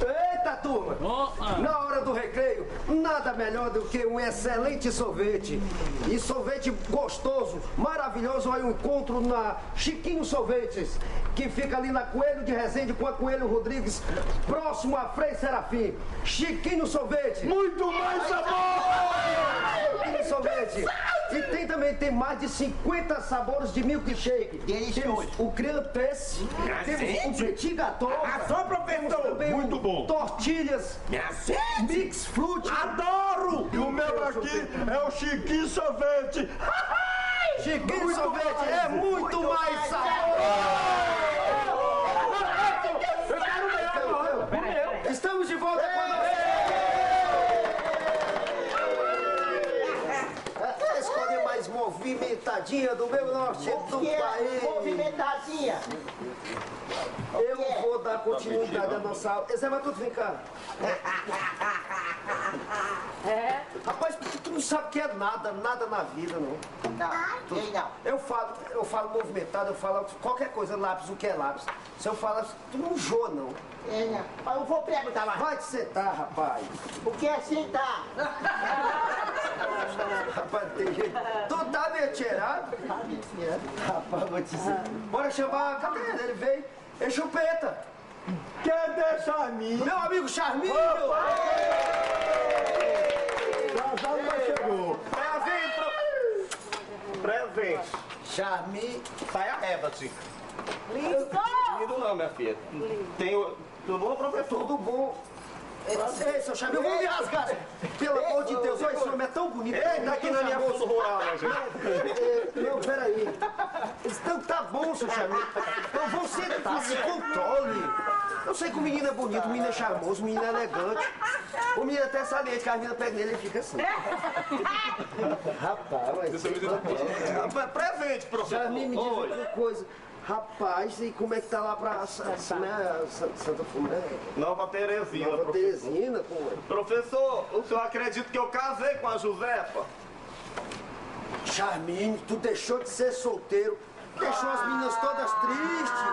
Eita, turma! Na hora do recreio, nada melhor do que um excelente sorvete. E sorvete gostoso, maravilhoso. Aí um encontro na Chiquinho Sorvetes, que fica ali na Coelho de Resende com a Coelho Rodrigues, próximo a Frei Serafim. Chiquinho Sorvete. Muito mais sabor! Chiquinho Sorvete. E tem mais de 50 sabores de milkshake. Delicioso. Temos o Criantesse, temos o Petit Gâteau. Só professor! Muito bom. Tortilhas, Mix Fruit. Adoro! E o meu aqui é o Chiquinho Sorvete. Chiquinho Sorvete é muito mais sabor. Estamos de volta com a escola mais movimentadinha do meu norte do país. Movimentadinha! Eu vou dar continuidade à nossa aula. Zé Matuto, vem cá. Rapaz, tu não sabe o que é nada na vida, não. Não. Eu falo movimentado, eu falo qualquer coisa, lápis, o que é lápis. Se eu falar, tu não enjoa, não. Mas eu vou perguntar mais. Vai te sentar, rapaz. O que é sentar? Rapaz, tem jeito. Tu tá meio tirado? Rapaz, vou te dizer. Bora chamar, cadê ele? Ele veio. É Chupeta. Cadê Charminho? Meu amigo Charminho. Já chegou. Presente. Charminho. Sai a reba, Tica. Lindo não, minha filha. Tenho... Tudo bom, professor? Tudo bom. Ei, seu Charminho, vamos me rasgar. Pelo amor de Deus, olha, esse homem é tão bonito. Ei, tá aqui na minha fundo rural, né, gente? Não, peraí. Então tá bom, seu Charminho. Então você se controle. Eu sei que o menino é bonito, o menino é charmoso, o menino é elegante. O menino até saliente, que a menina pega nele e fica assim. Rapaz, mas... Rapaz, presente, professor. Charminho, me diz uma coisa. Rapaz, e como é que tá lá pra Santa Fumé? Nova Teresina, Nova professor. Teresina, como é? Professor, o senhor acredita que eu casei com a Josefa? Charminho, tu deixou de ser solteiro, deixou as meninas todas tristes.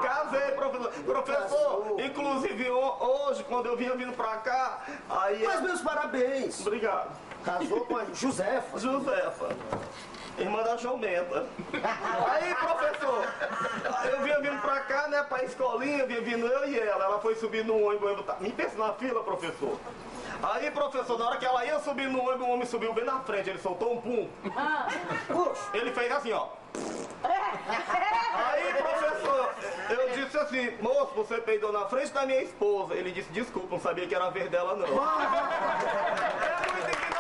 Casei, professor. Professor, inclusive hoje, quando eu vinha vindo pra cá, aí... Mas meus parabéns. Obrigado. Casou com a Josefa. Josefa. Irmã da Jomenta. Aí, professor, eu vinha vindo pra cá, né, pra escolinha, vinha vindo eu e ela. Ela foi subir no ônibus, me pensa na fila, professor. Aí, professor, na hora que ela ia subir no ônibus, o homem subiu bem na frente, ele soltou um pum. Ele fez assim, ó. Aí, professor, eu disse assim, moço, você peidou na frente da minha esposa. Ele disse, desculpa, não sabia que era a vez dela, não. É muito ignorante.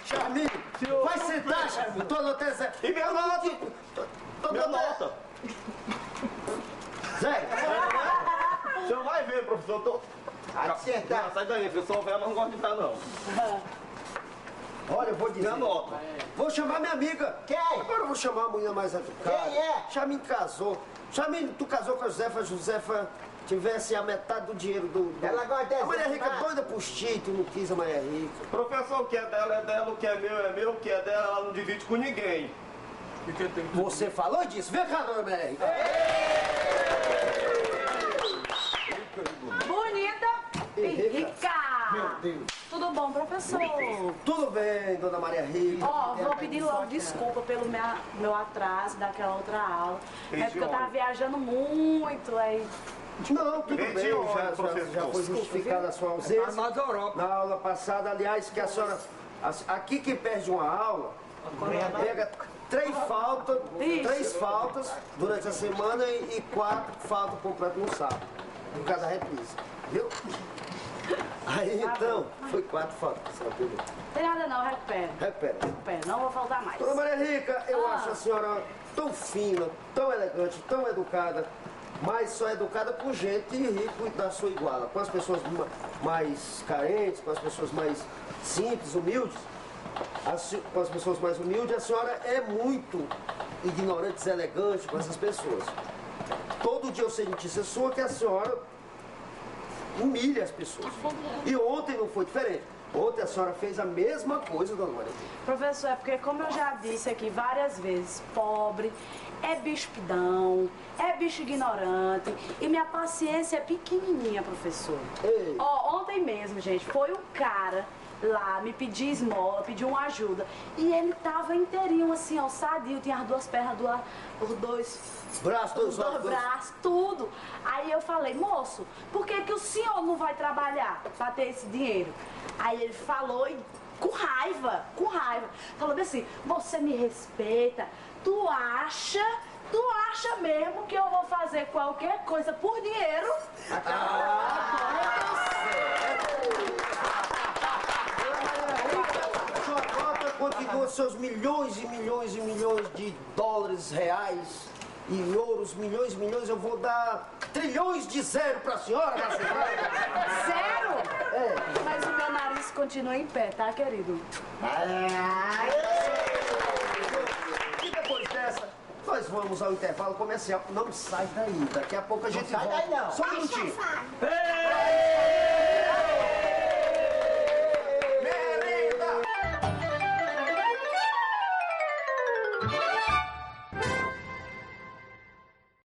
Charminho, vai sentar, Charminho. Tô anotando Zé. E minha nota? Minha nota. Zé. O senhor vai ver, professor. Tô... Sentar. Sai daí, professor, velho, mas não gosto de entrar, não. Olha, eu vou dizer. Minha nota. Vou chamar minha amiga. Quem? Agora eu vou chamar a mulher mais educada. Quem é? Charminho casou. Charminho, tu casou com a Josefa tivesse a metade do dinheiro do... Ela gosta de A Maria Rica desenhar. doida por ti, tu não quis a Maria Rica. Professor, o que é dela, o que é meu, o que é dela, ela não divide com ninguém. Você falou disso? Vem cá, dona Maria Rica. Bonita e rica! Meu Deus. Tudo bom, professor? Tudo bem, dona Maria Rica. Ó, vou pedir logo desculpa pelo meu atraso daquela outra aula. É porque eu tava viajando muito, aí... Não, tudo Vem bem, de onde, já professor? foi justificada a sua ausência. Na aula passada, aliás, que a senhora... Aqui quem perde uma aula, pega três faltas durante a semana e 4 faltas completas no sábado, por causa da reprise, viu? Aí então, foi 4 faltas, sabe? Tem nada não, recupera. Repete. Recupera, não vou faltar mais. Dona Maria Rica, eu acho a senhora tão fina, tão elegante, tão educada, mas só educada com gente rica da sua iguala, com as pessoas mais carentes, com as pessoas mais simples, humildes. Com as pessoas mais humildes, a senhora é muito ignorante, deselegante com essas pessoas. Todo dia eu sei notícia sua que a senhora humilha as pessoas. E ontem não foi diferente. Ontem a senhora fez a mesma coisa, dona Maria. Professor, é porque, como eu já disse aqui várias vezes, pobre é bicho pidão, é bicho ignorante e minha paciência é pequenininha, professor. Ei. Ó, ontem mesmo, gente, foi um cara lá me pedir esmola, pedir uma ajuda e ele tava inteirinho assim, ó, sadio, tinha as duas pernas, os dois Braço, os dois braços, tudo. Aí eu falei, moço, por que que o senhor não vai trabalhar para ter esse dinheiro? Aí ele falou e com raiva, falou bem assim, você me respeita, tu acha mesmo que eu vou fazer qualquer coisa por dinheiro? A sua cota continua seus milhões e milhões e milhões de dólares reais e ouros, milhões e milhões. Eu vou dar trilhões de zero pra senhora, Zero? É. Mas o meu nariz continua em pé, tá, querido? E depois dessa, nós vamos ao intervalo comercial. Não sai daí, daqui a pouco a gente volta. Sai daí não. Só um minutinho. Ei!